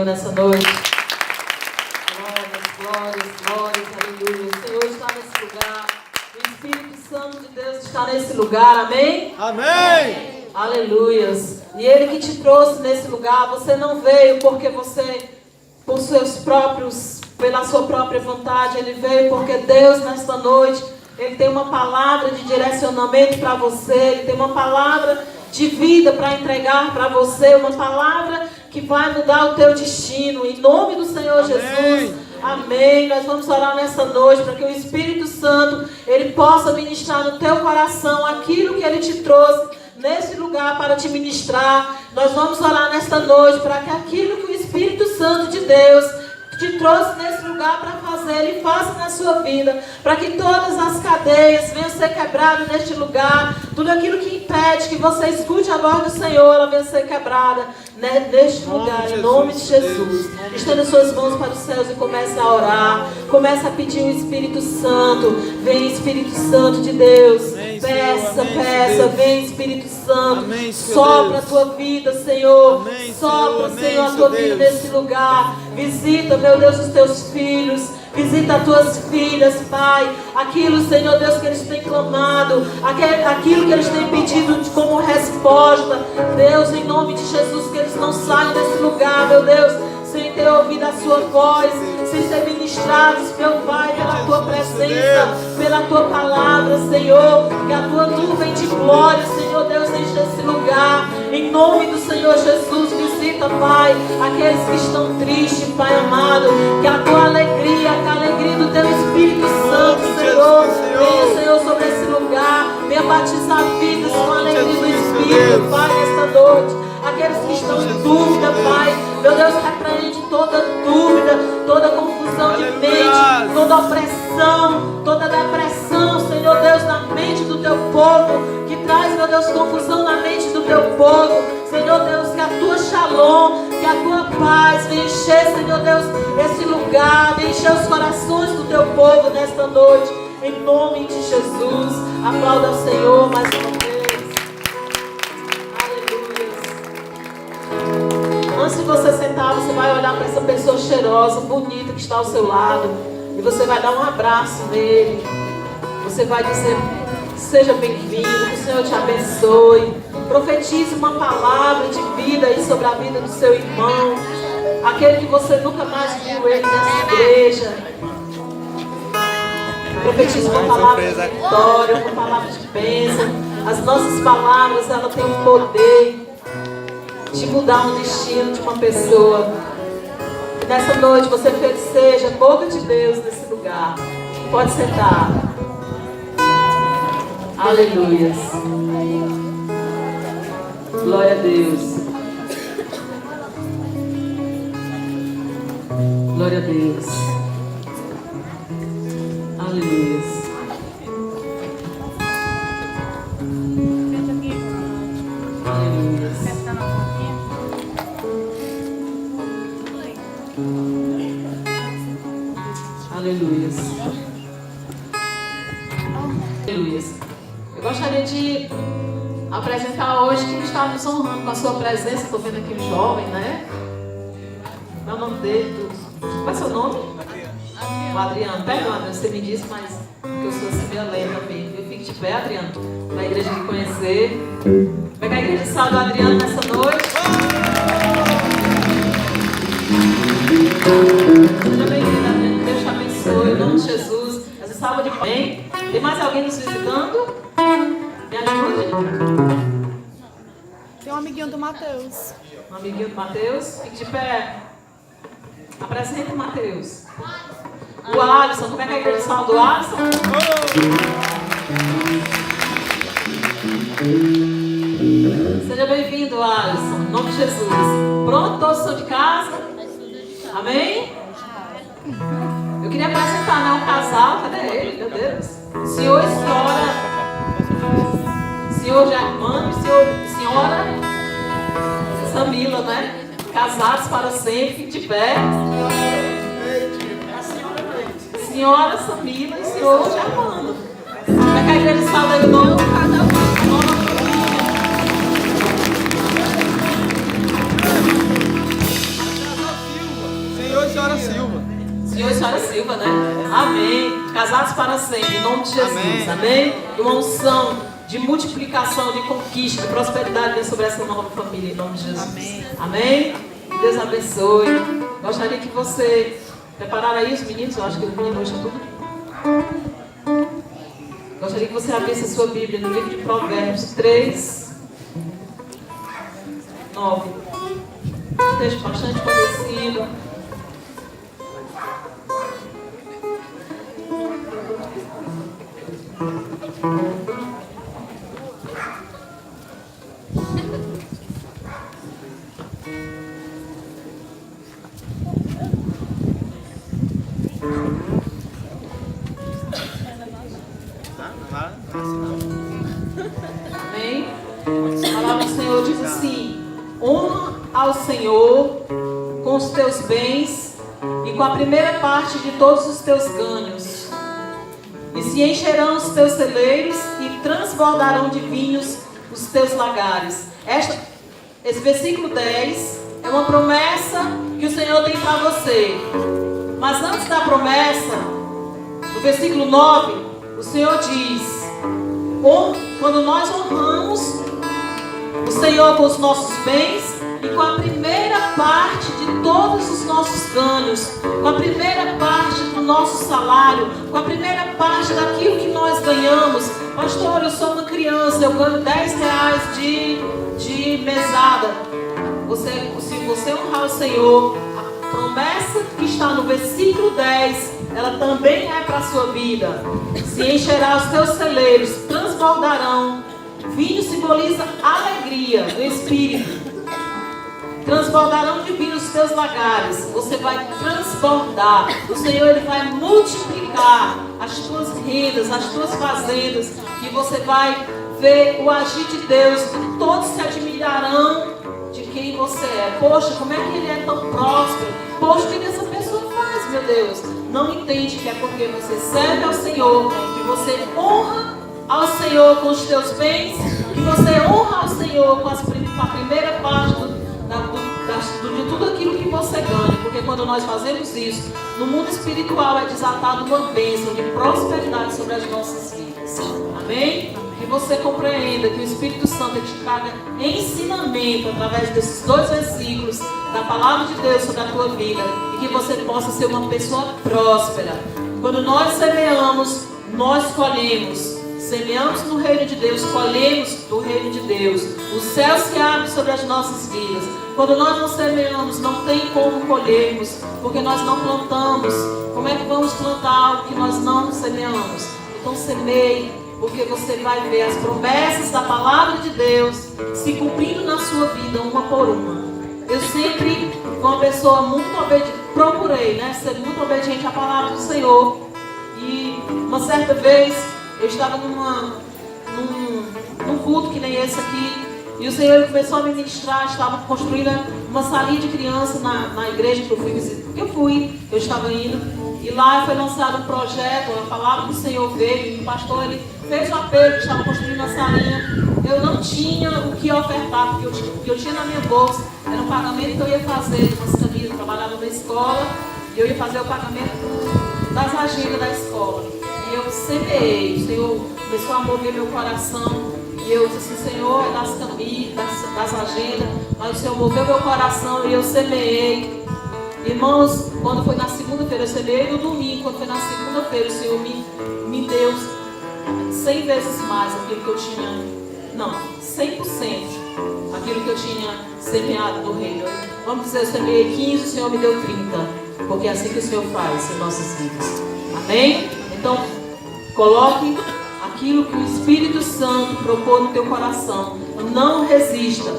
Nessa noite. Glórias, aleluia. O Senhor está nesse lugar. O Espírito Santo de Deus está nesse lugar, amém? Amém! Aleluias. E Ele que te trouxe nesse lugar, você não veio porque você, por seus próprios, pela sua própria vontade, Ele veio porque Deus nesta noite, Ele tem uma palavra de direcionamento para você, Ele tem uma palavra de vida para entregar para você, uma palavra que vai mudar o teu destino, em nome do Senhor Jesus, amém. Nós vamos orar nessa noite para que o Espírito Santo, Ele possa ministrar no teu coração aquilo que Ele te trouxe nesse lugar para te ministrar. Nós vamos orar nesta noite para que aquilo que o Espírito Santo de Deus te trouxe nesse lugar para fazer, Ele faça na sua vida, para que todas as cadeias venham ser quebradas neste lugar, tudo aquilo que impede que você escute a voz do Senhor, ela venha ser quebrada neste lugar, em nome de Jesus. Estenda suas mãos para os céus e comece a orar, comece a pedir o Espírito Santo. Vem Espírito Santo de Deus, peça, vem Espírito Santo, sopra a tua vida, Senhor, sopra, Senhor, a tua vida nesse lugar. Visita, meu Deus, os teus filhos, visita as tuas filhas, Pai. Aquilo, Senhor Deus, que eles têm clamado, aquilo que eles têm pedido como resposta, Deus, em nome de Jesus, que eles não saiam desse lugar, meu Deus, sem ter ouvido a sua voz, sem ser ministrados, meu Pai, pela tua presença, pela tua palavra, Senhor, que a tua nuvem de glória, Senhor Deus, enche esse lugar, em nome do Senhor Jesus. Visita, Pai, aqueles que estão tristes, Pai amado, que a tua alegria, que a alegria do teu Espírito Santo, Senhor, venha, Senhor, sobre esse lugar, venha batizar vidas com a alegria do Espírito, Pai, nesta noite. Aqueles que estão em dúvida, Pai, meu Deus, repreende toda dúvida, toda confusão de mente, toda opressão, toda depressão, Senhor Deus, na mente do teu povo, que traz, meu Deus, confusão na mente do teu povo, Senhor Deus, que a tua shalom, que a tua paz venha encher, Senhor Deus, esse lugar, venha encher os corações do teu povo nesta noite, em nome de Jesus. Aplauda ao Senhor mais uma vez. Antes de você sentar, você vai olhar para essa pessoa cheirosa, bonita que está ao seu lado, e você vai dar um abraço nele. Você vai dizer: seja bem-vindo, que o Senhor te abençoe. Profetize uma palavra de vida aí sobre a vida do seu irmão, aquele que você nunca mais viu ele nessa igreja. Profetize uma palavra de vitória, uma palavra de bênção. As nossas palavras, elas têm o poder de mudar o destino de uma pessoa. E nessa noite você seja boca de Deus nesse lugar. Pode sentar. Aleluia. Glória a Deus. Glória a Deus. Aleluia. Aleluia. Aleluia. Aleluia. Eu gostaria de apresentar hoje quem está nos honrando com a sua presença. Estou vendo aqui um jovem, né? Qual é o nome dele? Qual é o seu nome? O Adriano. Pega, Adriano, você me disse, mas porque eu sou assim meio lenta mesmo. Eu fico de pé, Adriano, para a igreja me conhecer. Pega a igreja de Sal do Adriano nessa noite. Seja bem-vindo, Adriano. Deus te abençoe, em nome de Jesus. Essa salva de bem. Tem mais alguém nos visitando? Me ajude. Tem um amiguinho do Matheus. Um amiguinho do Matheus. Fique de pé. Apresenta o Matheus. O Alisson. Como é que é a igreja de Sal do Alisson? Seja bem-vindo, Alisson. Em nome de Jesus. Pronto? Todos estão de casa? Amém? Eu queria apresentar, né, um casal. Cadê ele? Meu Deus. Senhor e senhora. Senhor Germano e senhora Samila, né? Casados para sempre, de pé. Senhora Samila e senhor Germano. Como é que a igreja salva aí o nome do casal? Senhor e Senhora Silva. Senhor e Senhora Silva, né? Amém. Casados para sempre, em nome de Jesus. Amém. Uma unção de multiplicação, de conquista, de prosperidade vem sobre essa nova família, em nome de Jesus. Amém. Amém. Deus abençoe. Gostaria que você prepararam aí os meninos, eu acho que os meninos hoje é tudo. Gostaria que você abrisse a sua Bíblia no livro de Provérbios 3, 9. Um texto bastante conhecido. Amém? A palavra do Senhor diz assim: honra ao Senhor com os teus bens e com a primeira parte de todos os teus ganhos, e se encherão os teus celeiros e transbordarão de vinhos os teus lagares. Esse versículo 10 é uma promessa que o Senhor tem para você. Mas antes da promessa, no versículo 9, o Senhor diz: quando nós honramos o Senhor com os nossos bens e com a primeira parte de todos os nossos ganhos, com a primeira parte do nosso salário, com a primeira parte daquilo que nós ganhamos. Pastor, eu sou uma criança, eu ganho 10 reais de mesada. Se você honrar o Senhor, a promessa que está no versículo 10, ela também é para a sua vida. Se encherá os teus celeiros, transbordarão. Vinho simboliza alegria do Espírito. Transbordarão de vinho os teus lagares. Você vai transbordar. O Senhor, Ele vai multiplicar as tuas rendas, as tuas fazendas. E você vai ver o agir de Deus. E todos se admirarão de quem você é. Poxa, como é que ele é tão próspero? Poxa, o que essa pessoa faz, meu Deus? Não entende que é porque você serve ao Senhor, que você honra ao Senhor com os teus bens, que você honra ao Senhor com a primeira parte de tudo aquilo que você ganha. Porque quando nós fazemos isso, no mundo espiritual é desatada uma bênção de prosperidade sobre as nossas vidas. Amém? Que você compreenda que o Espírito Santo te traga ensinamento através desses dois versículos da palavra de Deus sobre a tua vida, e que você possa ser uma pessoa próspera. Quando nós semeamos, nós colhemos. Semeamos no reino de Deus, colhemos do reino de Deus. O céu se abre sobre as nossas vidas. Quando nós não semeamos, não tem como colhermos, porque nós não plantamos. Como é que vamos plantar algo que nós não semeamos? Então semeie, porque você vai ver as promessas da palavra de Deus se cumprindo na sua vida, uma por uma. Eu sempre fui uma pessoa muito obediente, procurei, ser muito obediente à palavra do Senhor. E uma certa vez eu estava num culto que nem esse aqui, e o Senhor começou a me ministrar. Estava construindo uma salinha de criança na igreja que eu fui visitar, porque eu estava indo, e lá foi lançado um projeto, a palavra do Senhor veio, e o pastor ele fez o apelo, que estava construindo a salinha. Eu não tinha o que ofertar, porque o que eu tinha na minha bolsa era um pagamento que eu ia fazer de umas camisas. Eu trabalhava na escola, e eu ia fazer o pagamento das agendas da escola. E eu semeei, o Senhor começou a mover meu coração. E eu disse assim: Senhor, é das camisas, das agendas. Mas o Senhor moveu meu coração e eu semeei. Irmãos, quando foi na segunda-feira, eu semeei no domingo. Quando foi na segunda-feira, o Senhor me deu 100 vezes mais aquilo que eu tinha. Não, 100% aquilo que eu tinha semeado do reino. Vamos dizer, eu semeei 15, o Senhor me deu 30. Porque é assim que o Senhor faz em nossas vidas. Amém? Então, coloque aquilo que o Espírito Santo propôs no teu coração. Não resista.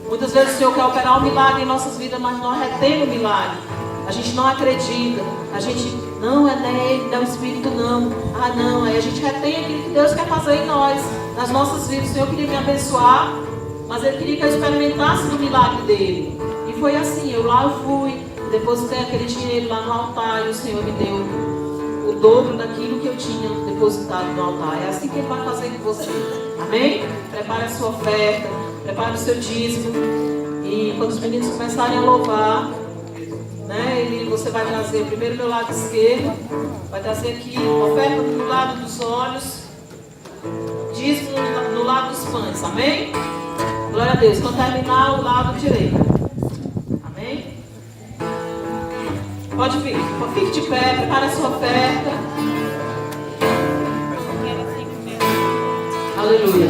Muitas vezes o Senhor quer operar um milagre em nossas vidas, mas nós retemos o milagre. A gente não acredita. A gente, não é nele, não é o Espírito, não. Ah, não. Aí a gente retém aquilo que Deus quer fazer em nós, nas nossas vidas. O Senhor queria me abençoar, mas Ele queria que eu experimentasse o milagre dele. E foi assim. Eu fui, depositei aquele dinheiro lá no altar, e o Senhor me deu o dobro daquilo que eu tinha depositado no altar. É assim que Ele vai fazer com você. Amém? Prepare a sua oferta, prepare o seu dízimo. E quando os meninos começarem a louvar, você vai trazer primeiro meu lado esquerdo, vai trazer aqui oferta do lado dos olhos, dízimo no lado dos pães, amém? Glória a Deus. Quando terminar, o lado direito, amém? Pode vir, fique de pé, prepare a sua oferta. Aleluia.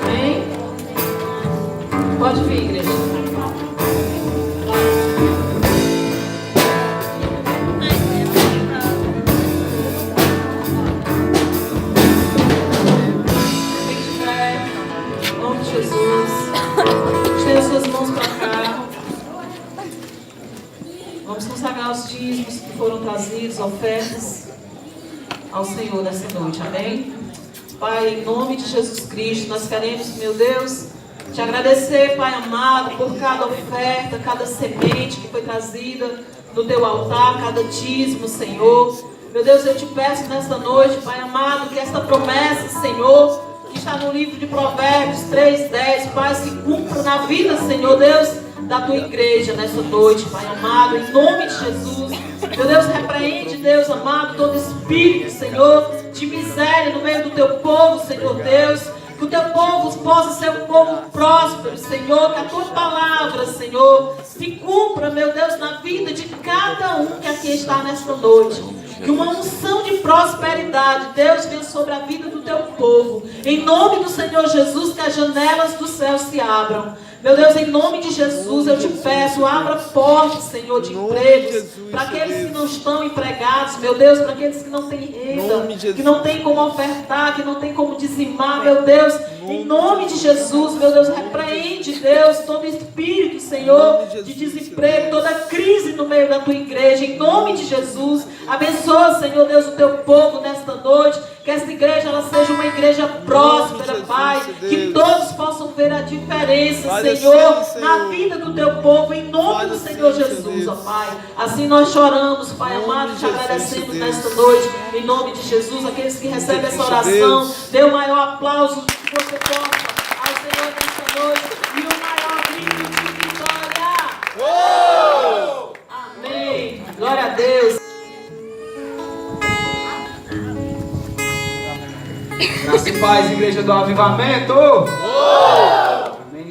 Amém? Pode vir, igreja. Fique de pé. Em nome de Jesus. Estenda suas mãos para cá. Vamos consagrar os dízimos que foram trazidos, ofertas ao Senhor nessa noite, amém? Pai, em nome de Jesus Cristo, nós queremos, meu Deus, te agradecer, Pai amado, por cada oferta, cada semente que foi trazida no teu altar, cada dízimo, Senhor. Meu Deus, eu te peço nesta noite, Pai amado, que esta promessa, Senhor, que está no livro de Provérbios 3:10, Pai, se cumpra na vida, Senhor Deus, da tua igreja nessa noite, Pai amado, em nome de Jesus. Meu Deus, repreende, Deus amado, todo espírito, Senhor, de miséria no meio do teu povo, Senhor Deus. Que o teu povo possa ser um povo próspero, Senhor. Que a tua palavra, Senhor, se cumpra, meu Deus, na vida de cada um que aqui está nesta noite. Que uma unção de prosperidade, Deus, venha sobre a vida do teu povo. Em nome do Senhor Jesus, que as janelas do céu se abram. Meu Deus, em nome de Jesus, eu te peço, abra portas, Senhor, de empregos, para aqueles que não estão empregados, meu Deus, para aqueles que não têm renda, que não têm como ofertar, que não têm como dizimar, meu Deus, em nome de Jesus, meu Deus, repreende, Deus, todo espírito, Senhor, de desemprego, toda crise no meio da tua igreja, em nome de Jesus, abençoa, Senhor Deus, o teu povo nesta noite, que esta igreja, ela seja uma igreja próspera, Pai, que todos possam ver a diferença, Senhor, na vida do teu povo, em nome do Senhor Jesus, ó Pai. Assim nós choramos, Pai amado, te agradecemos nesta noite, em nome de Jesus. Aqueles que recebem essa oração, dê o maior aplauso que você possa ao Senhor nesta noite e o maior grito de vitória. Amém. Glória a Deus. Graça e paz, igreja do Avivamento. Amém.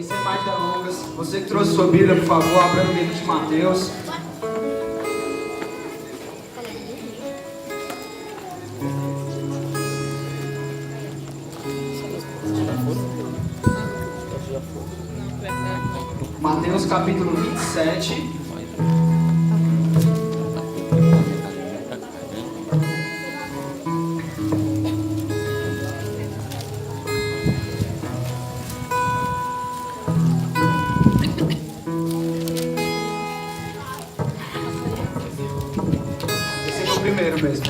Sem mais delongas, você que trouxe sua Bíblia, por favor, abra no livro de Mateus. Mateus capítulo 27. Primeiro mesmo.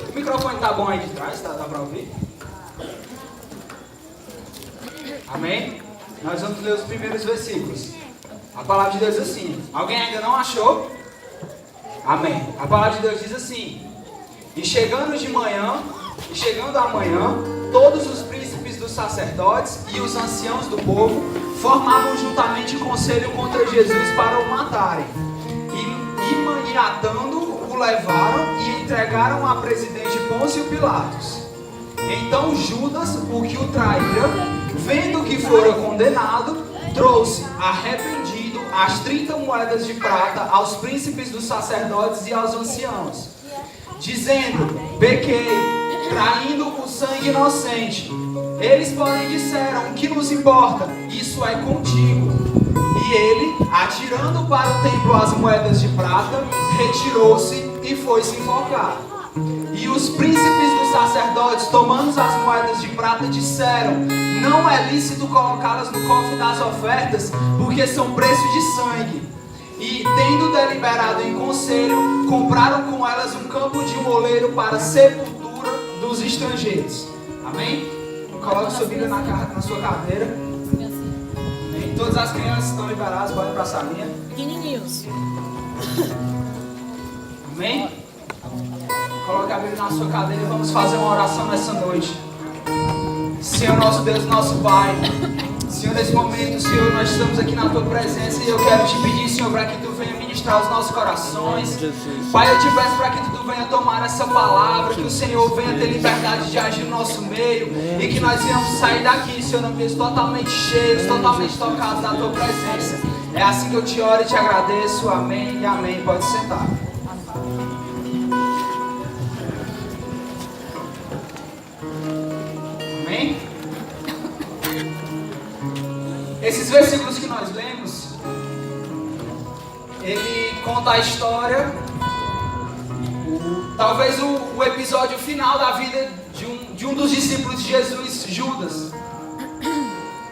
O microfone tá bom aí de trás, tá pra ouvir? Amém? Nós vamos ler os primeiros versículos. A palavra de Deus diz assim. Alguém ainda não achou? Amém. A palavra de Deus diz assim. E chegando amanhã, todos os príncipes dos sacerdotes e os anciãos do povo formavam juntamente conselho contra Jesus para o matarem. E maniatando, o levaram e entregaram a presidente Pôncio Pilatos. Então Judas, o que o traíra, vendo que fora condenado, trouxe arrependido as 30 moedas de prata aos príncipes dos sacerdotes e aos anciãos, dizendo: pequei, traindo o sangue inocente. Eles, porém, disseram: o que nos importa? Isso é contigo. E ele, atirando para o templo as moedas de prata, retirou-se e foi se enforcar. E os príncipes dos sacerdotes, tomando as moedas de prata, disseram: não é lícito colocá-las no cofre das ofertas, porque são preço de sangue. E, tendo deliberado em conselho, compraram com elas um campo de um oleiro para a sepultura dos estrangeiros. Amém? Coloque sua Bíblia na sua cadeira. Amém? Todas as crianças estão liberadas, podem para a salinha. Pequenininhos. Amém? Coloque a Bíblia na sua cadeira e vamos fazer uma oração nessa noite. Senhor, nosso Deus, nosso Pai. Senhor, nesse momento, Senhor, nós estamos aqui na Tua presença e eu quero te pedir, Senhor, para que Tu venha ministrar os nossos corações. Pai, eu te peço para que Tu venha tomar essa palavra, que o Senhor venha ter liberdade de agir no nosso meio e que nós venhamos sair daqui, Senhor, ambientes totalmente cheios, totalmente tocados da Tua presença. É assim que eu te oro e te agradeço. Amém e amém. Pode sentar. Amém? Esses versículos que nós lemos, ele conta a história, talvez o episódio final da vida de um dos discípulos de Jesus, Judas.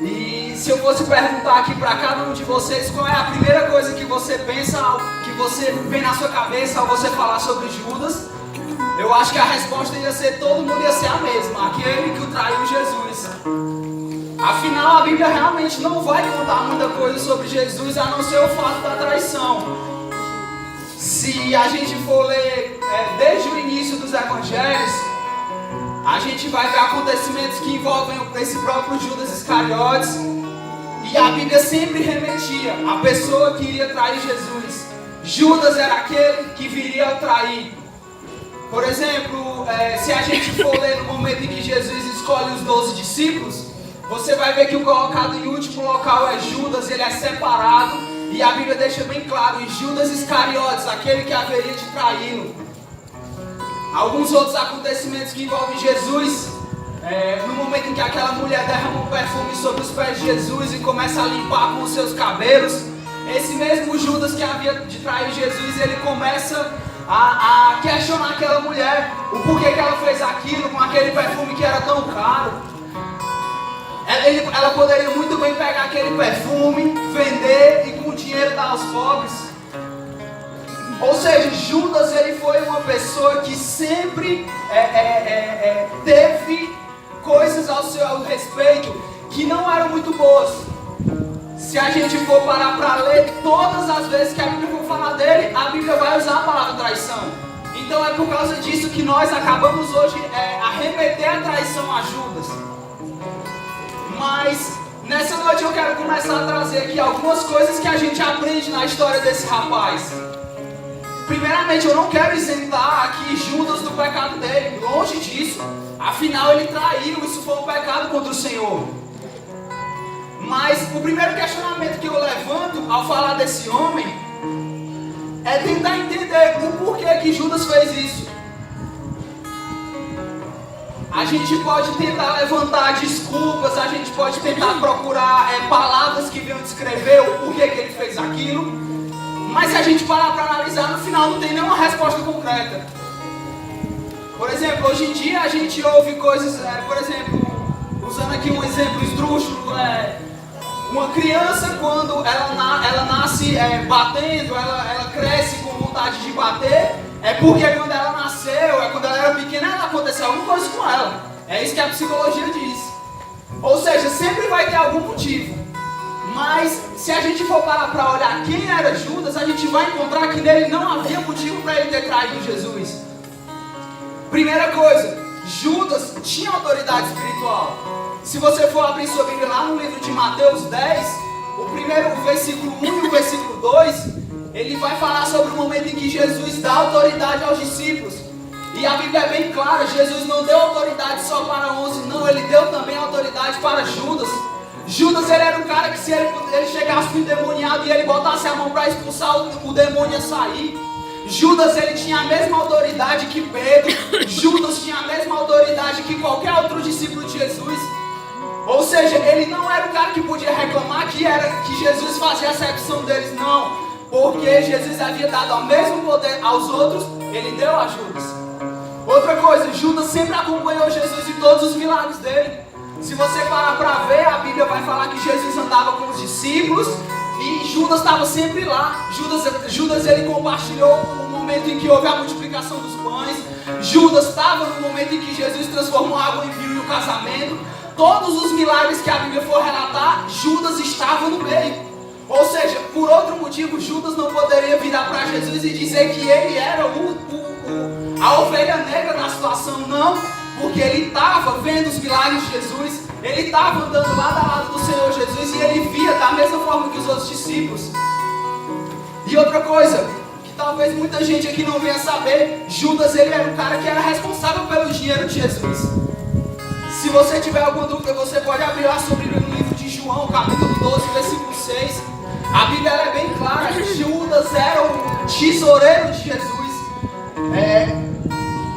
E se eu fosse perguntar aqui para cada um de vocês qual é a primeira coisa que você pensa, que você vem na sua cabeça ao você falar sobre Judas, eu acho que a resposta ia ser, todo mundo ia ser a mesma, aquele que o traiu Jesus. Afinal, a Bíblia realmente não vai contar muita coisa sobre Jesus, a não ser o fato da traição. Se a gente for ler desde o início dos evangelhos, a gente vai ver acontecimentos que envolvem esse próprio Judas Iscariotes. E a Bíblia sempre remetia à pessoa que iria trair Jesus. Judas era aquele que viria a trair. Por exemplo, se a gente for ler no momento em que Jesus escolhe os 12 discípulos, você vai ver que o colocado em último local é Judas, ele é separado. E a Bíblia deixa bem claro, e Judas Iscariotes, aquele que haveria de traí-lo. Alguns outros acontecimentos que envolvem Jesus, no momento em que aquela mulher derrama um perfume sobre os pés de Jesus e começa a limpar com os seus cabelos, esse mesmo Judas que havia de trair Jesus, ele começa a questionar aquela mulher, o porquê que ela fez aquilo com aquele perfume que era tão caro. Ela poderia muito bem pegar aquele perfume, vender e com o dinheiro dar aos pobres. Ou seja, Judas ele foi uma pessoa que sempre teve coisas ao seu respeito que não eram muito boas. Se a gente for parar para ler, todas as vezes que a Bíblia for falar dele, a Bíblia vai usar a palavra traição. Então é por causa disso que nós acabamos hoje a remeter a traição a Judas. Mas nessa noite eu quero começar a trazer aqui algumas coisas que a gente aprende na história desse rapaz. Primeiramente, eu não quero isentar aqui Judas do pecado dele, longe disso. Afinal, ele traiu, isso foi um pecado contra o Senhor. Mas o primeiro questionamento que eu levanto ao falar desse homem é tentar entender o porquê que Judas fez isso. A gente pode tentar levantar desculpas, a gente pode tentar procurar palavras que venham descrever o porquê que ele fez aquilo. Mas se a gente parar para analisar, no final não tem nenhuma resposta concreta. Por exemplo, hoje em dia a gente ouve coisas, por exemplo, usando aqui um exemplo esdrúxulo, uma criança quando ela nasce batendo, ela cresce com vontade de bater, é porque quando ela nasceu, quando ela era pequena, aconteceu alguma coisa com ela. É isso que a psicologia diz. Ou seja, sempre vai ter algum motivo. Mas se a gente for parar para olhar quem era Judas, a gente vai encontrar que nele não havia motivo para ele ter traído Jesus. Primeira coisa, Judas tinha autoridade espiritual. Se você for abrir sua Bíblia lá no livro de Mateus 10, o versículo 1 e o versículo 2, ele vai falar sobre o momento em que Jesus dá autoridade aos discípulos. E a Bíblia é bem clara, Jesus não deu autoridade só para 11, não, ele deu também autoridade para Judas. Judas ele era um cara que se ele chegasse no endemoniado e ele botasse a mão para expulsar o demônio ia sair. Judas ele tinha a mesma autoridade que Pedro. Judas tinha a mesma autoridade que qualquer outro discípulo de Jesus. Ou seja, ele não era o cara que podia reclamar que Jesus fazia acepção deles, não. Porque Jesus havia dado o mesmo poder aos outros, ele deu a Judas. Outra coisa, Judas sempre acompanhou Jesus em todos os milagres dele. Se você parar para ver, a Bíblia vai falar que Jesus andava com os discípulos e Judas estava sempre lá. Judas ele compartilhou o momento em que houve a multiplicação dos pães. Judas estava no momento em que Jesus transformou a água em vinho e o casamento. Todos os milagres que a Bíblia for relatar, Judas estava no meio. Ou seja, por outro motivo, Judas não poderia virar para Jesus e dizer que ele era a ovelha negra da situação, não. Porque ele estava vendo os milagres de Jesus, Ele estava andando lado a lado do Senhor Jesus e ele via da mesma forma que os outros discípulos. E outra coisa, que talvez muita gente aqui não venha saber, Judas, ele era o cara que era responsável pelo dinheiro de Jesus. Se você tiver alguma dúvida, você pode abrir lá sua Bíblia no livro de João, capítulo 12, versículo 6. A Bíblia é bem clara, Judas era o tesoureiro de Jesus.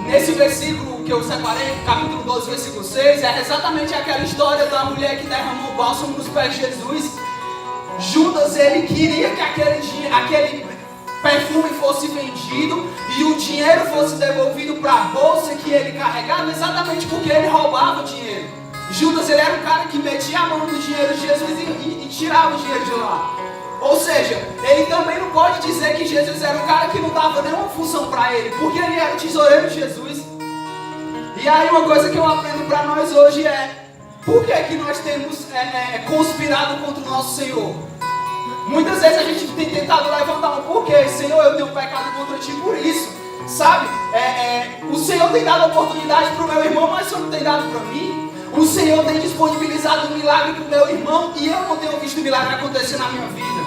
Nesse versículo que eu separei, capítulo 12, versículo 6, é exatamente aquela história da mulher que derramou bálsamo nos pés de Jesus. Judas, ele queria que aquele perfume fosse vendido e o dinheiro fosse devolvido para a bolsa que ele carregava, exatamente porque ele roubava o dinheiro. Judas, ele era o cara que metia a mão no dinheiro de Jesus e tirava o dinheiro de lá. Ou seja, ele também não pode dizer que Jesus era um cara que não dava nenhuma função para ele, porque ele era o tesoureiro de Jesus. E aí uma coisa que eu aprendo para nós hoje é: por que nós temos conspirado contra o nosso Senhor? Muitas vezes a gente tem tentado levantar um porquê. Senhor, eu tenho pecado contra ti por isso. Sabe? O Senhor tem dado oportunidade para o meu irmão, mas o Senhor não tem dado para mim. O Senhor tem disponibilizado um milagre para o meu irmão e eu não tenho visto o milagre acontecer na minha vida.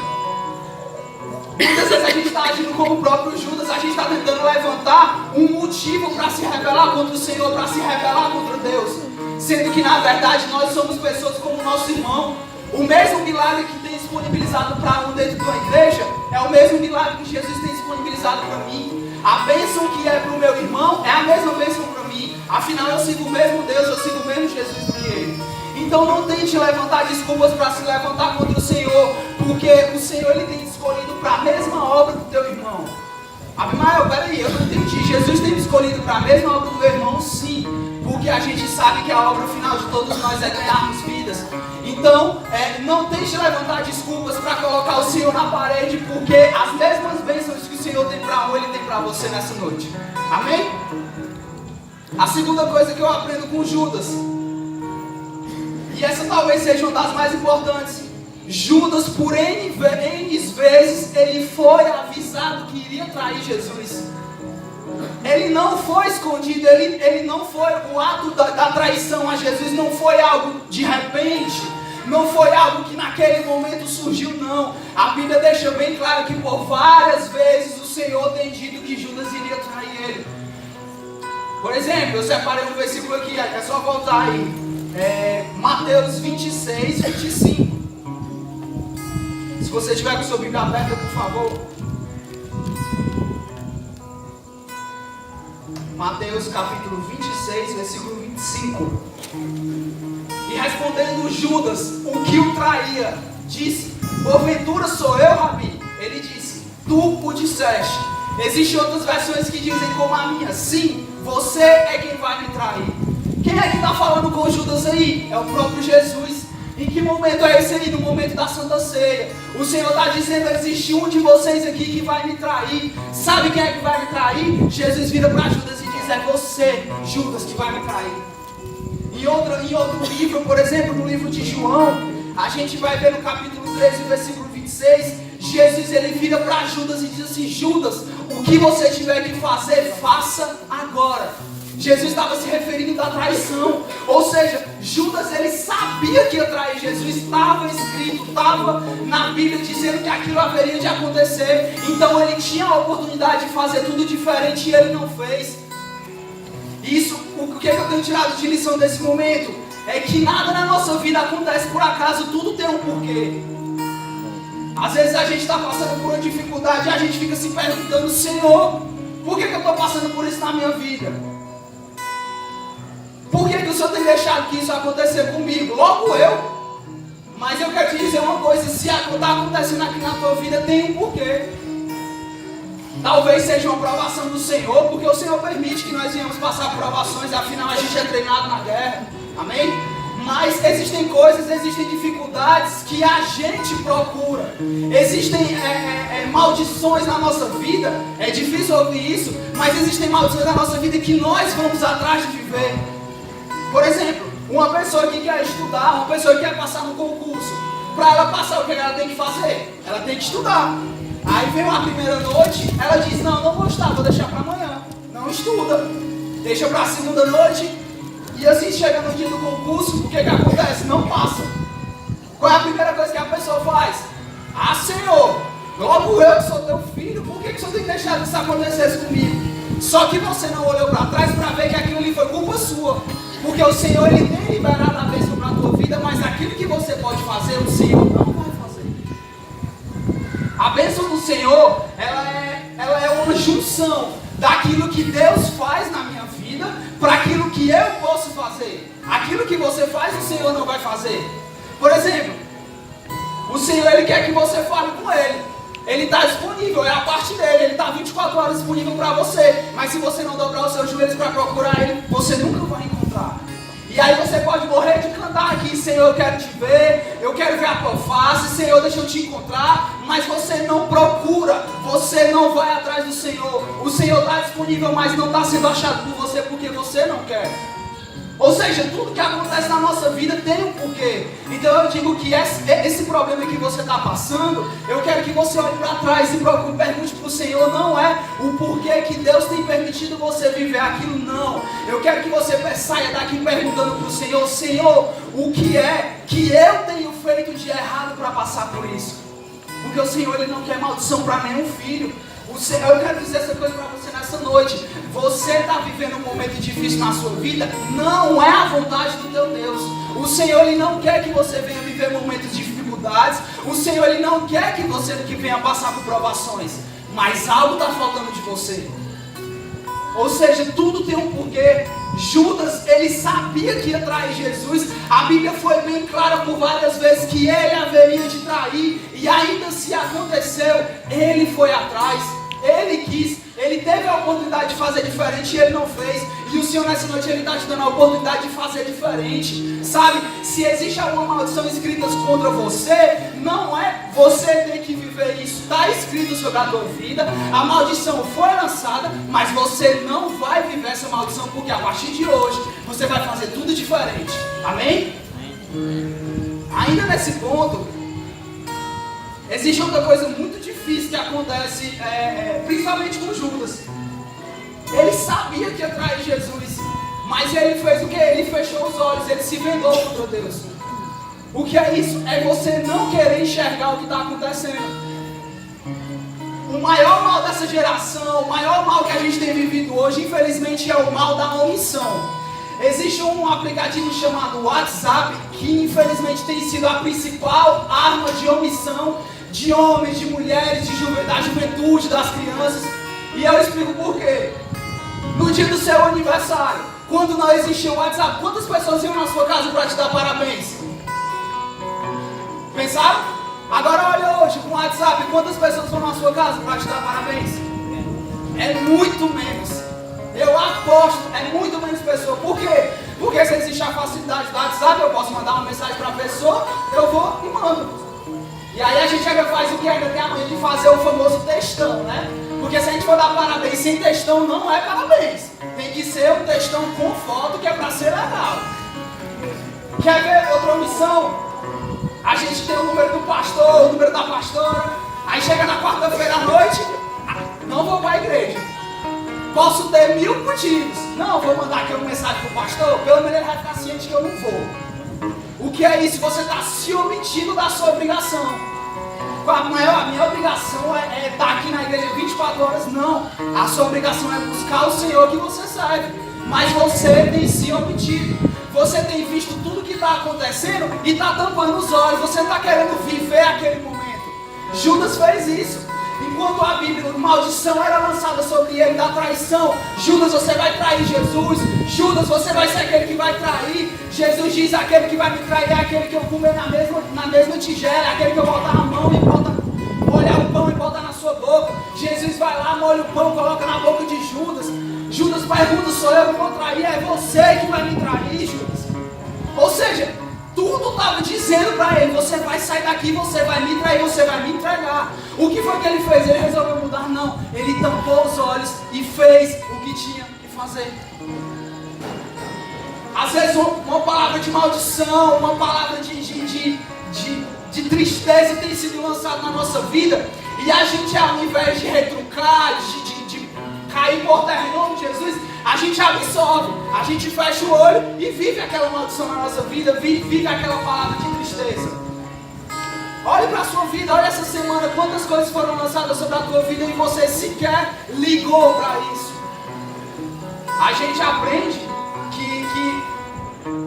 Muitas vezes a gente está agindo como o próprio Judas. A gente está tentando levantar um motivo para se rebelar contra o Senhor, para se rebelar contra Deus, sendo que na verdade nós somos pessoas como o nosso irmão. O mesmo milagre que tem disponibilizado para um dentro de uma igreja é o mesmo milagre que Jesus tem disponibilizado para mim. A bênção que é para o meu irmão é a mesma bênção para mim. Afinal, eu sigo o mesmo Deus, eu sigo o mesmo Jesus do que ele. Então não tente levantar desculpas para se levantar contra o Senhor, porque o Senhor, ele tem escolhido para a mesma obra do teu irmão. Abimael, peraí, eu não entendi. Jesus tem escolhido para a mesma obra do meu irmão? Sim, porque a gente sabe que a obra final de todos nós é ganharmos vidas. Então, não tente levantar desculpas para colocar o Senhor na parede, porque as mesmas bênçãos que o Senhor tem para um, ele tem para você nessa noite. Amém? A segunda coisa que eu aprendo com Judas, e essa talvez seja uma das mais importantes: Judas, por N vezes, ele foi avisado que iria trair Jesus. Ele não foi escondido, ele não foi, o ato da traição a Jesus não foi algo de repente, não foi algo que naquele momento surgiu, não. A Bíblia deixa bem claro que por várias vezes o Senhor tem dito que Judas iria trair ele. Por exemplo, eu separei um versículo aqui, é só voltar aí, Mateus 26, 25. Se você tiver com sua Bíblia aberta, por favor. Mateus capítulo 26, versículo 25. E respondendo Judas, o que o traía, disse: porventura sou eu, Rabi? Ele disse: tu o disseste. Existem outras versões que dizem como a minha: sim, você é quem vai me trair. Quem é que está falando com Judas aí? É o próprio Jesus. Em que momento é esse aí? No momento da Santa Ceia. O Senhor está dizendo: existe um de vocês aqui que vai me trair. Sabe quem é que vai me trair? Jesus vira para Judas e diz: é você, Judas, que vai me trair. Em outro livro, por exemplo, no livro de João, a gente vai ver no capítulo 13, versículo 26, Jesus, ele vira para Judas e diz assim: Judas, o que você tiver que fazer, faça agora. Jesus estava se referindo da traição. Ou seja, Judas, ele sabia que ia trair Jesus. Estava escrito, estava na Bíblia dizendo que aquilo haveria de acontecer. Então ele tinha a oportunidade de fazer tudo diferente e ele não fez. Isso, o que eu tenho tirado de lição desse momento é que nada na nossa vida acontece por acaso, tudo tem um porquê. Às vezes a gente está passando por uma dificuldade e a gente fica se perguntando: Senhor, por que eu estou passando por isso na minha vida? Por que o Senhor tem deixado que isso acontecer comigo? Logo eu. Mas eu quero te dizer uma coisa: se está acontecendo aqui na tua vida, tem um porquê. Talvez seja uma provação do Senhor, porque o Senhor permite que nós venhamos passar provações, afinal a gente é treinado na guerra. Amém? Mas existem coisas, existem dificuldades que a gente procura. Existem maldições na nossa vida. É difícil ouvir isso, mas existem maldições na nossa vida que nós vamos atrás de viver. Por exemplo, uma pessoa que quer estudar, uma pessoa que quer passar no concurso. Para ela passar, o que ela tem que fazer? Ela tem que estudar. Aí vem uma primeira noite, ela diz: não vou estudar, vou deixar para amanhã. Não estuda. Deixa para a segunda noite. E assim, chega no dia do concurso, o que acontece? Não passa. Qual é a primeira coisa que a pessoa faz? Ah, Senhor, logo eu que sou teu filho, por que o Senhor tem deixado que isso acontecesse comigo? Só que você não olhou para trás para ver que aquilo ali foi culpa sua. Porque o Senhor, Ele tem liberado a bênção para a tua vida, mas aquilo que você pode fazer, o Senhor não vai fazer. A bênção do Senhor, ela é uma junção daquilo que Deus faz na minha vida para aquilo que eu posso fazer. Aquilo que você faz, o Senhor não vai fazer. Por exemplo, o Senhor, Ele quer que você fale com Ele. Ele está disponível, é a parte dele. Ele está 24 horas disponível para você. Mas se você não dobrar os seus joelhos para procurar Ele, você nunca vai encontrar. E aí você pode morrer de cantar aqui: Senhor, eu quero te ver, eu quero ver a tua face, Senhor, deixa eu te encontrar. Mas você não procura, você não vai atrás do Senhor. O Senhor está disponível, mas não está sendo achado por você porque você não quer. Ou seja, tudo que acontece na nossa vida tem um porquê. Então eu digo que esse problema que você está passando, eu quero que você olhe para trás e pergunte para o Senhor. Não é o porquê que Deus tem permitido você viver aquilo, não. Eu quero que você saia daqui perguntando para o Senhor: Senhor, o que é que eu tenho feito de errado para passar por isso? Porque o Senhor, Ele não quer maldição para nenhum filho. Eu quero dizer essa coisa para você nessa noite. Você está vivendo um momento difícil na sua vida, não é a vontade do teu Deus. O Senhor, Ele não quer que você venha viver momentos de dificuldades. O Senhor, Ele não quer que você venha passar por provações. Mas algo está faltando de você. Ou seja, tudo tem um porquê. Judas, ele sabia que ia trair Jesus. A Bíblia foi bem clara por várias vezes que ele haveria de trair. E ainda se aconteceu, ele foi atrás. Ele quis, ele teve a oportunidade de fazer diferente e ele não fez. E o Senhor nessa noite, Ele está te dando a oportunidade de fazer diferente. Sabe, se existe alguma maldição escrita contra você, não é você ter que viver isso. Está escrito sobre a tua vida, a maldição foi lançada, mas você não vai viver essa maldição, porque a partir de hoje, você vai fazer tudo diferente. Amém? Ainda nesse ponto, existe outra coisa muito difícil que acontece, principalmente com Judas. Ele sabia que ia trair Jesus, mas ele fez o que? Ele fechou os olhos, ele se vendou contra Deus. O que é isso? É você não querer enxergar o que está acontecendo. O maior mal dessa geração, o maior mal que a gente tem vivido hoje, infelizmente, é o mal da omissão. Existe um aplicativo chamado WhatsApp, que infelizmente tem sido a principal arma de omissão de homens, de mulheres, da juventude, das crianças. E eu explico por quê. No dia do seu aniversário, quando não existia o WhatsApp, quantas pessoas iam na sua casa para te dar parabéns? Pensaram? Agora olha hoje, com o WhatsApp, quantas pessoas vão na sua casa para te dar parabéns? É muito menos. Eu aposto, é muito menos pessoas. Por quê? Porque se existe a facilidade do WhatsApp, eu posso mandar uma mensagem para a pessoa, eu vou e mando. E aí a gente ainda faz o que? Ainda tem a mãe de fazer o famoso textão, né? Porque se a gente for dar parabéns sem textão, não é parabéns. Tem que ser um textão com foto, que é para ser legal. Quer ver outra omissão? A gente tem o número do pastor, o número da pastora. Aí chega na quarta-feira à noite, não vou para a igreja. Posso ter 1000 motivos. Não, vou mandar aqui uma mensagem para o pastor, pelo menos ele vai ficar ciente que eu não vou. O que é isso? Você está se omitindo da sua obrigação. A minha obrigação é estar aqui na igreja 24 horas. Não, a sua obrigação é buscar o Senhor que você serve. Mas você tem se omitido. Você tem visto tudo que está acontecendo e está tampando os olhos. Você está querendo viver aquele momento. Judas fez isso. Enquanto a Bíblia, a maldição era lançada sobre ele da traição. Judas, você vai trair Jesus. Judas, você vai ser aquele que vai trair. Jesus diz: aquele que vai me trair é aquele que eu comer na mesma tigela, aquele que eu botar na mão e molhar o pão e botar na sua boca. Jesus vai lá, molha o pão, coloca na boca de Judas. Judas pergunta: sou eu que vou trair? É você que vai me trair, Judas. Ou seja, tudo estava dizendo para ele: você vai sair daqui, você vai me trair, você vai me entregar. O que foi que ele fez? Ele resolveu mudar? Não. Ele tampou os olhos e fez o que tinha que fazer. Às vezes uma palavra de maldição, uma palavra de tristeza tem sido lançada na nossa vida. E a gente, ao invés de retrucar, de cair por terra em nome de Jesus, a gente absorve, a gente fecha o olho e vive aquela maldição na nossa vida, vive aquela palavra de tristeza. Olhe para a sua vida, olha essa semana, quantas coisas foram lançadas sobre a tua vida e você sequer ligou para isso. A gente aprende que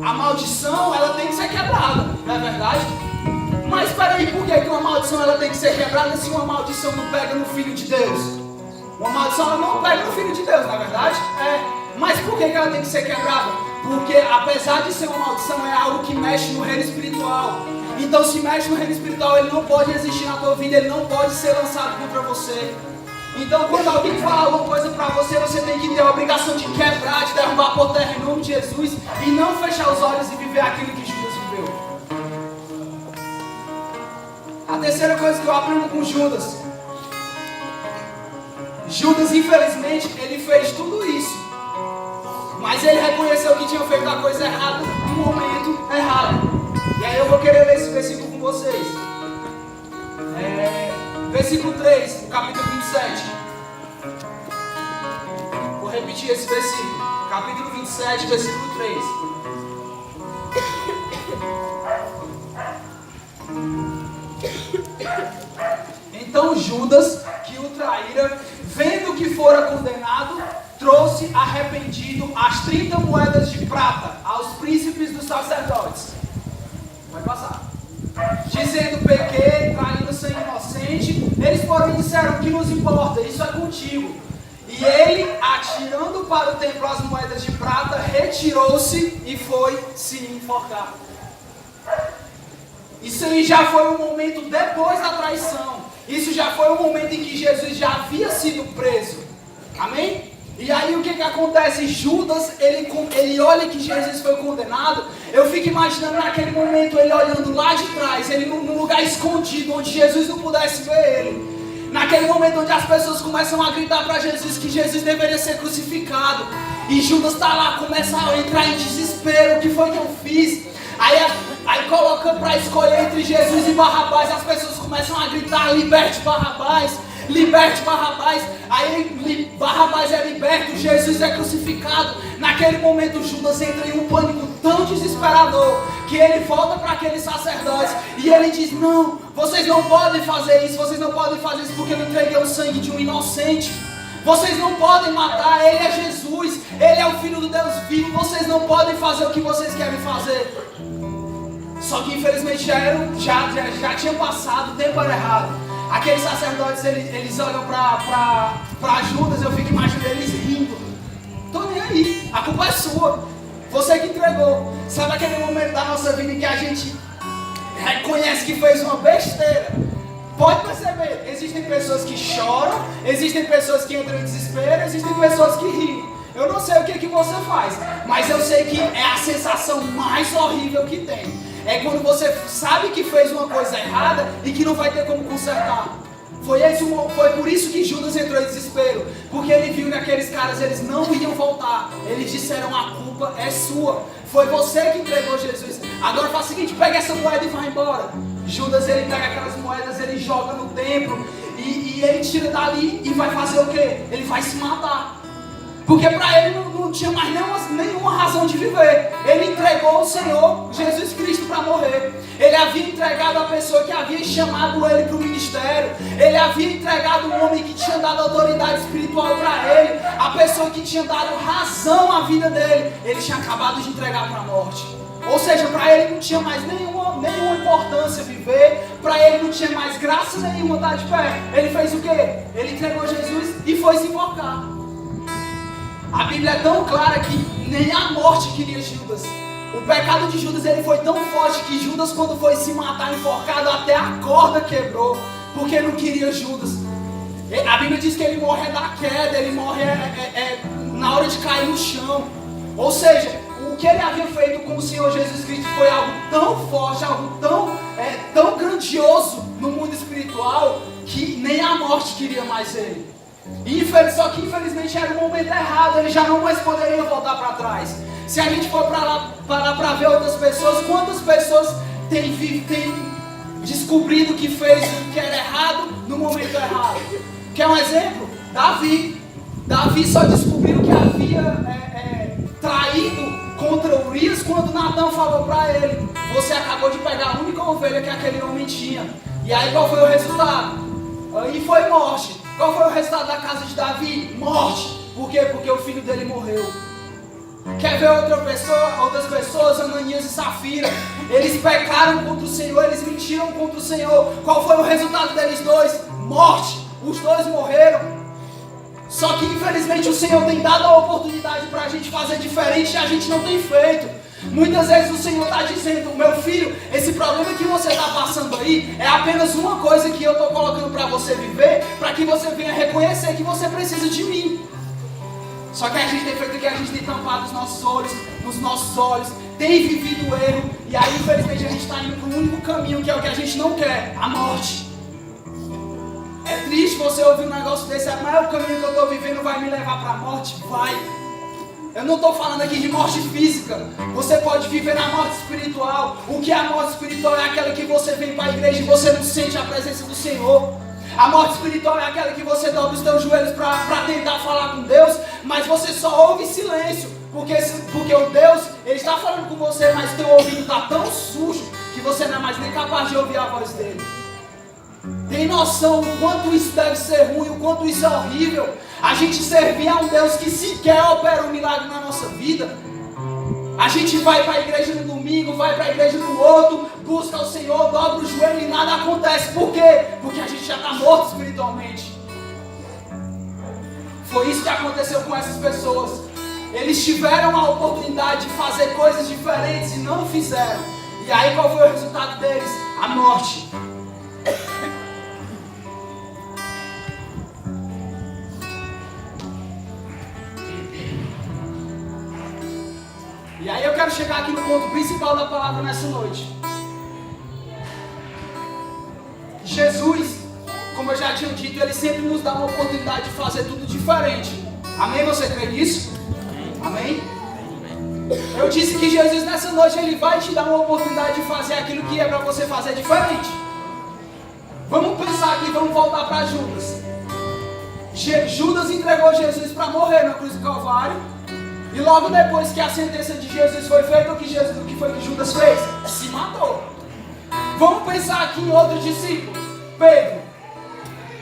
a maldição ela tem que ser quebrada, não é verdade? Mas peraí, por que uma maldição ela tem que ser quebrada se uma maldição não pega no Filho de Deus? Uma maldição ela não pega no Filho de Deus, não é verdade? Mas por que ela tem que ser quebrada? Porque apesar de ser uma maldição, é algo que mexe no reino espiritual. Então se mexe no reino espiritual, ele não pode existir na tua vida, ele não pode ser lançado contra você. Então quando alguém fala alguma coisa pra você, você tem que ter a obrigação de quebrar, de derrubar por terra em nome de Jesus e não fechar os olhos e viver aquilo que Judas viveu. A terceira coisa que eu aprendo com Judas. Judas, infelizmente, ele fez tudo isso. Mas ele reconheceu que tinha feito a coisa errada no momento errado. E aí eu vou querer ler esse versículo com vocês. Versículo 3, no capítulo 27. Vou repetir esse versículo. Capítulo 27, versículo 3. Então Judas, que o traíra, vendo que fora condenado, trouxe arrependido as 30 moedas de prata aos príncipes dos sacerdotes. Vai passar. Dizendo: pequei, traindo sangue inocente. Eles porém disseram: que nos importa, isso é contigo. E ele, atirando para o templo as moedas de prata, retirou-se e foi se enforcar. Isso aí já foi um momento depois da traição. Isso já foi um momento em que Jesus já havia sido preso. Amém? E aí o que acontece? Judas, ele olha que Jesus foi condenado. Eu fico imaginando naquele momento ele olhando lá de trás, ele num lugar escondido, onde Jesus não pudesse ver ele. Naquele momento onde as pessoas começam a gritar para Jesus que Jesus deveria ser crucificado. E Judas está lá, começa a entrar em desespero. O que foi que eu fiz? Aí coloca para escolher entre Jesus e Barrabás. As pessoas começam a gritar: liberte Barrabás, liberte Barrabás. Aí Barrabás é liberto, Jesus é crucificado. Naquele momento Judas entra em um pânico tão desesperador que ele volta para aqueles sacerdotes e ele diz: não, vocês não podem fazer isso, vocês não podem fazer isso porque eu entreguei o sangue de um inocente. Vocês não podem matar, ele é Jesus, ele é o Filho do Deus vivo, vocês não podem fazer o que vocês querem fazer. Só que infelizmente já tinha passado, o tempo era errado. Aqueles sacerdotes, eles olham para Judas, eu fico imaginando eles rindo. Tô nem aí, a culpa é sua, você que entregou. Sabe aquele momento da nossa vida em que a gente reconhece que fez uma besteira? Pode perceber, existem pessoas que choram, existem pessoas que entram em desespero, existem pessoas que riem. Eu não sei o que você faz, mas eu sei que é a sensação mais horrível que tem. É quando você sabe que fez uma coisa errada e que não vai ter como consertar. Foi por isso que Judas entrou em desespero. Porque ele viu que aqueles caras, eles não iam voltar. Eles disseram: a culpa é sua. Foi você que entregou Jesus. Agora faz o seguinte, pega essa moeda e vai embora. Judas, ele pega aquelas moedas, ele joga no templo. E ele tira dali e vai fazer o quê? Ele vai se matar. Porque para ele não tinha mais nenhuma razão de viver. Ele entregou o Senhor Jesus Cristo para morrer. Ele havia entregado a pessoa que havia chamado ele para o ministério. Ele havia entregado um homem que tinha dado autoridade espiritual para ele. A pessoa que tinha dado razão à vida dele. Ele tinha acabado de entregar para a morte. Ou seja, para ele não tinha mais nenhuma importância viver. Para ele não tinha mais graça nenhuma estar de pé. Ele fez o quê? Ele entregou Jesus e foi se enforcar. A Bíblia é tão clara que nem a morte queria Judas. O pecado de Judas ele foi tão forte que Judas, quando foi se matar enforcado, até a corda quebrou, porque não queria Judas. A Bíblia diz que ele morre da queda, ele morre na hora de cair no chão. Ou seja, o que ele havia feito com o Senhor Jesus Cristo foi algo tão forte, algo tão grandioso no mundo espiritual, que nem a morte queria mais ele. Só que infelizmente era o momento errado, ele já não mais poderia voltar para trás. Se a gente for parar para ver outras pessoas, quantas pessoas têm descobrido que fez o que era errado no momento errado? Quer um exemplo? Davi só descobriu que havia havia traído contra Urias quando Natan falou para ele: você acabou de pegar a única ovelha que aquele homem tinha. E aí qual foi o resultado? Aí foi morte. Qual foi o resultado da casa de Davi? Morte. Por quê? Porque o filho dele morreu. Quer ver outras pessoas, Ananias e Safira? Eles pecaram contra o Senhor, eles mentiram contra o Senhor. Qual foi o resultado deles dois? Morte. Os dois morreram. Só que infelizmente o Senhor tem dado a oportunidade para a gente fazer diferente e a gente não tem feito. Muitas vezes o Senhor está dizendo: meu filho, esse problema que você está passando aí é apenas uma coisa que eu estou colocando para você viver, para que você venha reconhecer que você precisa de mim. Só que a gente tem feito o que? A gente tem tampado os nossos olhos, nos nossos olhos, tem vivido o erro, e aí infelizmente a gente está indo para o único caminho, que é o que a gente não quer: a morte. É triste você ouvir um negócio desse: mas o caminho que eu estou vivendo vai me levar para a morte? Vai. Eu não estou falando aqui de morte física. Você pode viver na morte espiritual. O que é a morte espiritual? É aquela que você vem para a igreja e você não sente a presença do Senhor. A morte espiritual é aquela que você dobra os teus joelhos para tentar falar com Deus, mas você só ouve silêncio. Porque o Deus, Ele está falando com você, mas teu ouvido está tão sujo que você não é mais nem capaz de ouvir a voz dele. Tem noção do quanto isso deve ser ruim, o quanto isso é horrível? A gente servir a um Deus que sequer opera um milagre na nossa vida. A gente vai para a igreja no domingo, vai para a igreja no outro, busca o Senhor, dobra o joelho e nada acontece. Por quê? Porque a gente já está morto espiritualmente. Foi isso que aconteceu com essas pessoas. Eles tiveram a oportunidade de fazer coisas diferentes e não fizeram. E aí qual foi o resultado deles? A morte. E aí eu quero chegar aqui no ponto principal da palavra nessa noite. Jesus, como eu já tinha dito, Ele sempre nos dá uma oportunidade de fazer tudo diferente. Amém? Você crê nisso? Amém? Eu disse que Jesus nessa noite Ele vai te dar uma oportunidade de fazer aquilo que é para você fazer diferente. Vamos pensar aqui, vamos voltar para Judas. Judas entregou Jesus para morrer na cruz do Calvário. E logo depois que a sentença de Jesus foi feita, o que foi que Judas fez? Se matou. Vamos pensar aqui em outro discípulo, Pedro.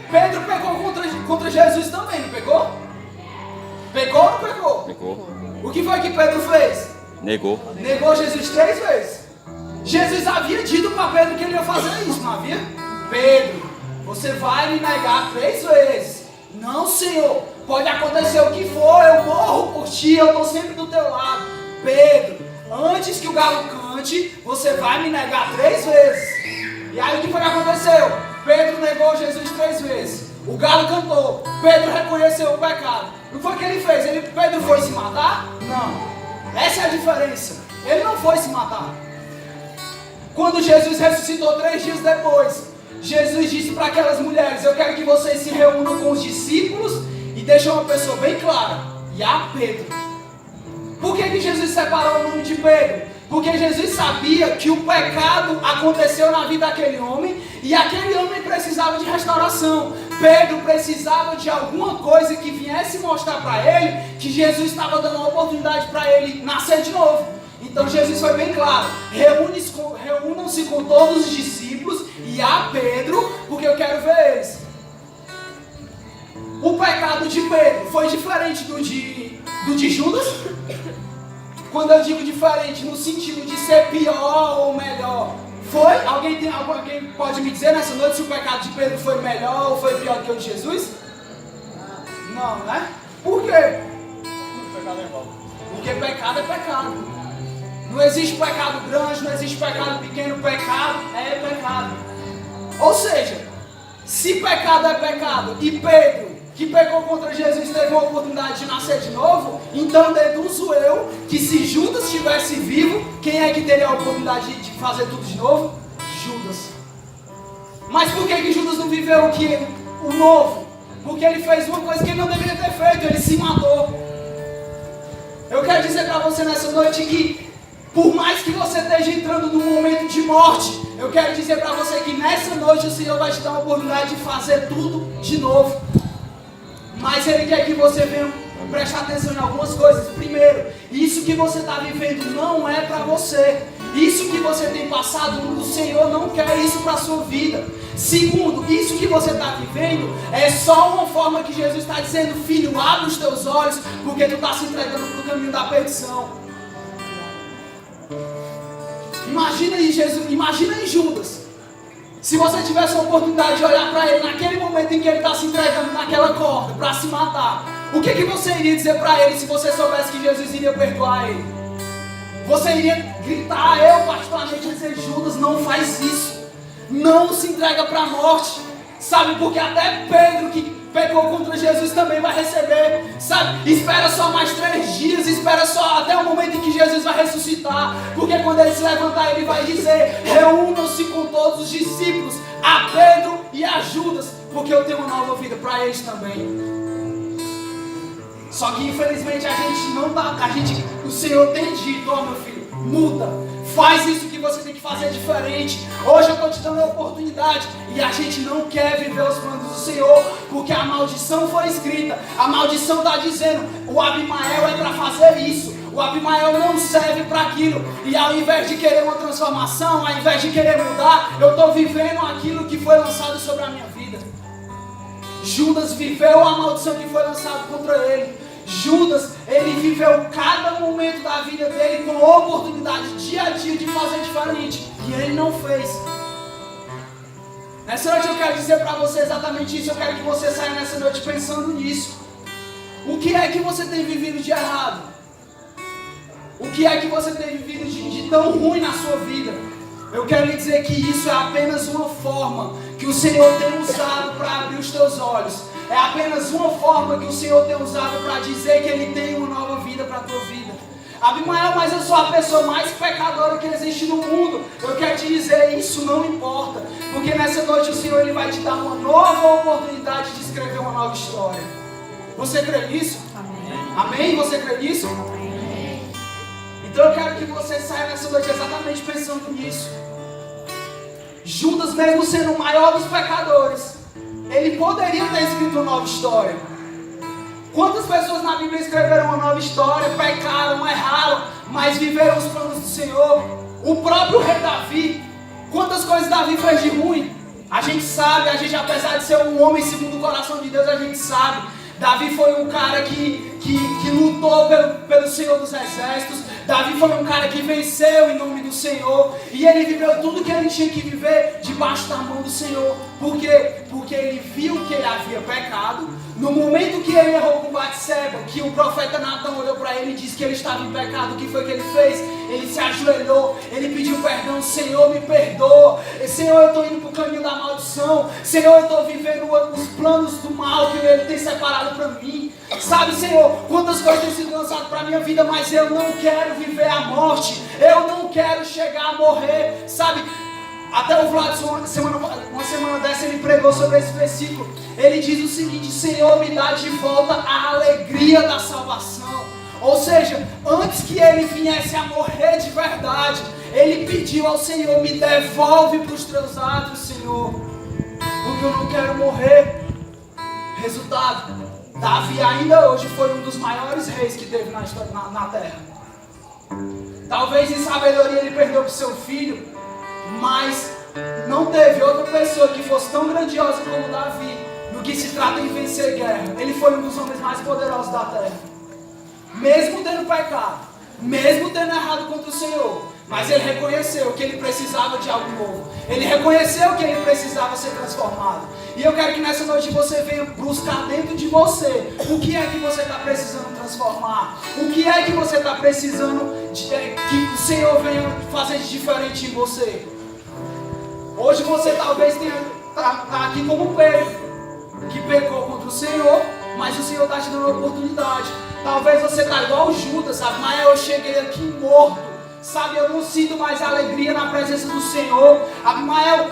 Pedro pecou contra Jesus também, não pecou? Pecou ou não pecou? Pecou. O que foi que Pedro fez? Negou. Negou Jesus 3 vezes. Jesus havia dito para Pedro que ele ia fazer isso, não havia? Pedro, você vai me negar 3 vezes. Não, Senhor. Pode acontecer o que for, eu morro por ti, eu estou sempre do teu lado. Pedro, antes que o galo cante, você vai me negar 3 vezes. E aí o que foi que aconteceu? Pedro negou Jesus 3 vezes. O galo cantou. Pedro reconheceu o pecado. Não foi o que ele fez? Pedro foi se matar? Não. Essa é a diferença. Ele não foi se matar. Quando Jesus ressuscitou 3 dias depois, Jesus disse para aquelas mulheres: eu quero que vocês se reúnam com os discípulos. E deixou uma pessoa bem clara: e a Pedro. Por que Jesus separou o nome de Pedro? Porque Jesus sabia que o pecado aconteceu na vida daquele homem e aquele homem precisava de restauração. Pedro precisava de alguma coisa que viesse mostrar para ele que Jesus estava dando uma oportunidade para ele nascer de novo. Então Jesus foi bem claro: reúnam-se com todos os discípulos e a Pedro, porque eu quero ver eles. O pecado de Pedro foi diferente do de Judas? Quando eu digo diferente, no sentido de ser pior ou melhor, foi? Alguém pode me dizer nessa noite se o pecado de Pedro foi melhor ou foi pior do que o de Jesus? Não, né? Por quê? Porque pecado é pecado. Não existe pecado grande, não existe pecado pequeno. Pecado é pecado. Ou seja, se pecado é pecado e Pedro, que pecou contra Jesus, teve uma oportunidade de nascer de novo, então deduzo eu que se Judas estivesse vivo, quem é que teria a oportunidade de fazer tudo de novo? Judas. Mas por que Judas não viveu o novo? Porque ele fez uma coisa que ele não deveria ter feito: ele se matou. Eu quero dizer para você nessa noite que, por mais que você esteja entrando num momento de morte, eu quero dizer para você que nessa noite o Senhor vai te dar a oportunidade de fazer tudo de novo. Mas Ele quer que você venha prestar atenção em algumas coisas. Primeiro, isso que você está vivendo não é para você. Isso que você tem passado, o Senhor não quer isso para a sua vida. Segundo, isso que você está vivendo é só uma forma que Jesus está dizendo: filho, abre os teus olhos, porque tu está se entregando para o caminho da perdição. Imagina aí Jesus, imagina aí Judas. Se você tivesse a oportunidade de olhar para ele naquele momento em que ele está se entregando naquela corda para se matar, o que você iria dizer para ele se você soubesse que Jesus iria perdoar ele? Você iria gritar, eu particularmente ia dizer: Judas, não faz isso. Não se entrega para a morte. Sabe, porque até Pedro, que pecou contra Jesus, também vai receber. Sabe, espera só mais 3 dias, espera só até o momento em que Jesus vai ressuscitar. Porque quando ele se levantar, ele vai dizer: reúnam-se com todos os discípulos, a Pedro e a Judas, porque eu tenho uma nova vida para eles também. Só que infelizmente a gente não tá, o Senhor tem dito: ó meu filho, muda, faz isso que você tem que fazer diferente. Hoje eu estou te dando a oportunidade, e a gente não quer viver os planos do Senhor, porque a maldição foi escrita. A maldição está dizendo: o Abimael é para fazer isso, o Abimael não serve para aquilo. E ao invés de querer uma transformação, ao invés de querer mudar, eu estou vivendo aquilo que foi lançado sobre a minha vida. Judas viveu a maldição que foi lançada contra ele. Judas, ele viveu cada momento da vida dele com a oportunidade dia a dia de fazer diferente, e ele não fez. Nessa noite eu quero dizer para você exatamente isso. Eu quero que você saia nessa noite pensando nisso. O que é que você tem vivido de errado? O que é que você tem vivido de tão ruim na sua vida? Eu quero lhe dizer que isso é apenas uma forma que o Senhor tem usado para abrir os teus olhos. É apenas uma forma que o Senhor tem usado para dizer que Ele tem uma nova vida para a tua vida. Abimael, mas eu sou a pessoa mais pecadora que existe no mundo. Eu quero te dizer, isso não importa. Porque nessa noite o Senhor ele vai te dar uma nova oportunidade de escrever uma nova história. Você crê nisso? Amém. Amém? Você crê nisso? Amém. Então eu quero que você saia nessa noite exatamente pensando nisso. Judas, mesmo sendo o maior dos pecadores, ele poderia ter escrito uma nova história. Quantas pessoas na Bíblia escreveram uma nova história, pecaram, erraram, mas viveram os planos do Senhor? O próprio rei Davi, quantas coisas Davi fez de ruim? A gente sabe, apesar de ser um homem segundo o coração de Deus, a gente sabe. Davi foi um cara que lutou pelo Senhor dos Exércitos. Davi foi um cara que venceu em nome do Senhor. E ele viveu tudo que ele tinha que viver debaixo da mão do Senhor. Por quê? Porque ele viu que ele havia pecado. No momento que ele errou com Batseba, que o profeta Natan olhou para ele e disse que ele estava em pecado, o que foi que ele fez? Ele se ajoelhou, ele pediu perdão. Senhor, me perdoa. Senhor, eu estou indo para o caminho da maldição. Senhor, eu estou vivendo os planos do mal que ele tem separado para mim. Sabe, Senhor, quantas coisas têm sido lançadas para a minha vida, mas eu não quero viver a morte. Eu não quero chegar a morrer. Sabe, até o Vlad, uma semana dessa, ele pregou sobre esse versículo. Ele diz o seguinte: Senhor, me dá de volta a alegria da salvação. Ou seja, antes que ele viesse a morrer de verdade, ele pediu ao Senhor: me devolve para os teus atos, Senhor, porque eu não quero morrer. Resultado, Davi ainda hoje foi um dos maiores reis que teve na história, na terra. Talvez em sabedoria ele perdeu para o seu filho, mas não teve outra pessoa que fosse tão grandiosa como Davi no que se trata em vencer guerra. Ele foi um dos homens mais poderosos da terra. Mesmo tendo pecado, mesmo tendo errado contra o Senhor, mas ele reconheceu que ele precisava de algo novo. Ele reconheceu que ele precisava ser transformado. E eu quero que nessa noite você venha buscar dentro de você o que é que você está precisando transformar. O que é que você está precisando que o Senhor venha fazer de diferente em você. Hoje você talvez tá aqui como Pedro, que pecou contra o Senhor, mas o Senhor está te dando a oportunidade. Talvez você está igual Judas, sabe? Mas eu cheguei aqui morto, sabe? Eu não sinto mais alegria na presença do Senhor. Abimael,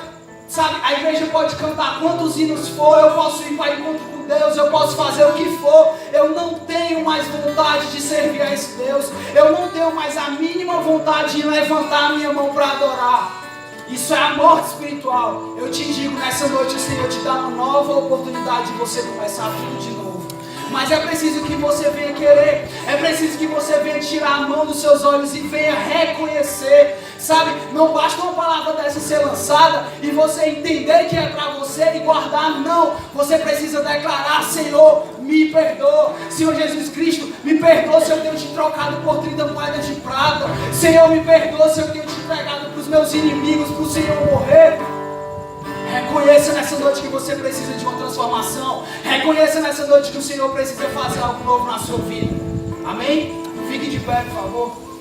sabe? A igreja pode cantar quantos hinos for, eu posso ir para encontro com Deus, eu posso fazer o que for. Eu não tenho mais vontade de servir a esse Deus. Eu não tenho mais a mínima vontade de levantar a minha mão para adorar. Isso é a morte espiritual. Eu te digo nessa noite, o Senhor te dá uma nova oportunidade de você começar tudo de novo. mas é preciso que você venha querer, é preciso que você venha tirar a mão dos seus olhos e venha reconhecer, sabe? Não basta uma palavra dessa ser lançada e você entender que é para você e guardar, não. Você precisa declarar: Senhor, me perdoa. Senhor Jesus Cristo, me perdoa se eu tenho te trocado por 30 moedas de prata. Senhor, me perdoa se eu tenho te entregado para os meus inimigos, para o Senhor morrer. Reconheça nessa noite que você precisa de uma transformação. Reconheça nessa noite que o Senhor precisa fazer algo novo na sua vida. Amém? Fique de pé, por favor.